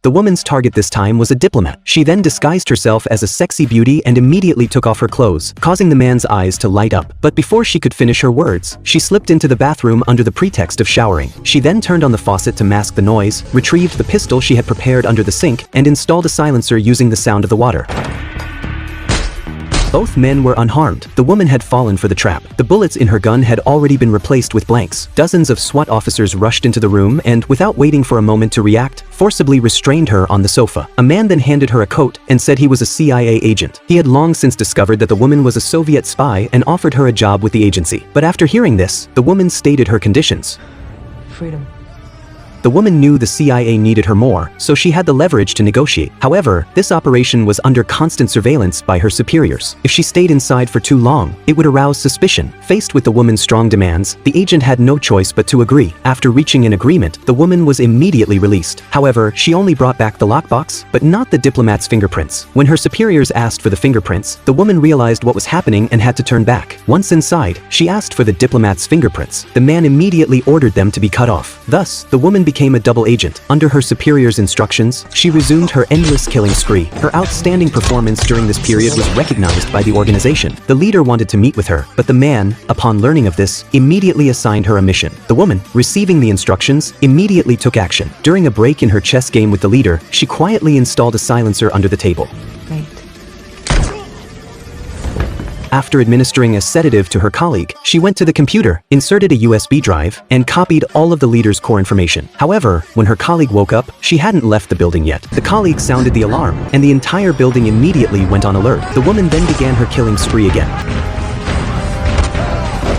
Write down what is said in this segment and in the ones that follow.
The woman's target this time was a diplomat. She then disguised herself as a sexy beauty and immediately took off her clothes, causing the man's eyes to light up. But before she could finish her words, she slipped into the bathroom under the pretext of showering. She then turned on the faucet to mask the noise, retrieved the pistol she had prepared under the sink, and installed a silencer using the sound of the water. Both men were unharmed. The woman had fallen for the trap. The bullets in her gun had already been replaced with blanks. Dozens of SWAT officers rushed into the room and, without waiting for a moment to react, forcibly restrained her on the sofa. A man then handed her a coat and said he was a CIA agent. He had long since discovered that the woman was a Soviet spy and offered her a job with the agency. But after hearing this, the woman stated her conditions. Freedom. The woman knew the CIA needed her more, so she had the leverage to negotiate. However, this operation was under constant surveillance by her superiors. If she stayed inside for too long, it would arouse suspicion. Faced with the woman's strong demands, the agent had no choice but to agree. After reaching an agreement, the woman was immediately released. However, she only brought back the lockbox, but not the diplomat's fingerprints. When her superiors asked for the fingerprints, the woman realized what was happening and had to turn back. Once inside, she asked for the diplomat's fingerprints. The man immediately ordered them to be cut off. Thus, the woman became a double agent. Under her superior's instructions, she resumed her endless killing spree. Her outstanding performance during this period was recognized by the organization. The leader wanted to meet with her, but the man, upon learning of this, immediately assigned her a mission. The woman, receiving the instructions, immediately took action. During a break in her chess game with the leader, she quietly installed a silencer under the table. Wait. After administering a sedative to her colleague, she went to the computer, inserted a USB drive, and copied all of the leader's core information. However, when her colleague woke up, she hadn't left the building yet. The colleague sounded the alarm, and the entire building immediately went on alert. The woman then began her killing spree again.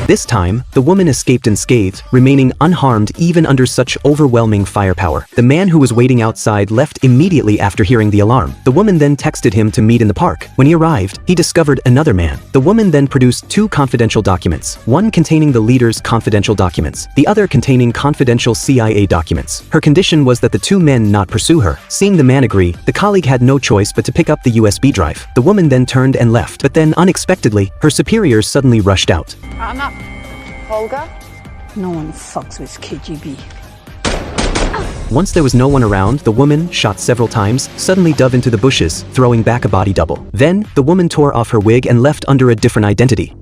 This time, the woman escaped unscathed, remaining unharmed even under such overwhelming firepower. The man who was waiting outside left immediately after hearing the alarm. The woman then texted him to meet in the park. When he arrived, he discovered another man. The woman then produced two confidential documents, one containing the leader's confidential documents, the other containing confidential CIA documents. Her condition was that the two men not pursue her. Seeing the man agree, the colleague had no choice but to pick up the USB drive. The woman then turned and left, but then unexpectedly, her superiors suddenly rushed out. I'm not Olga? No one fucks with KGB. Once there was no one around, the woman, shot several times, suddenly dove into the bushes, throwing back a body double. Then, the woman tore off her wig and left under a different identity.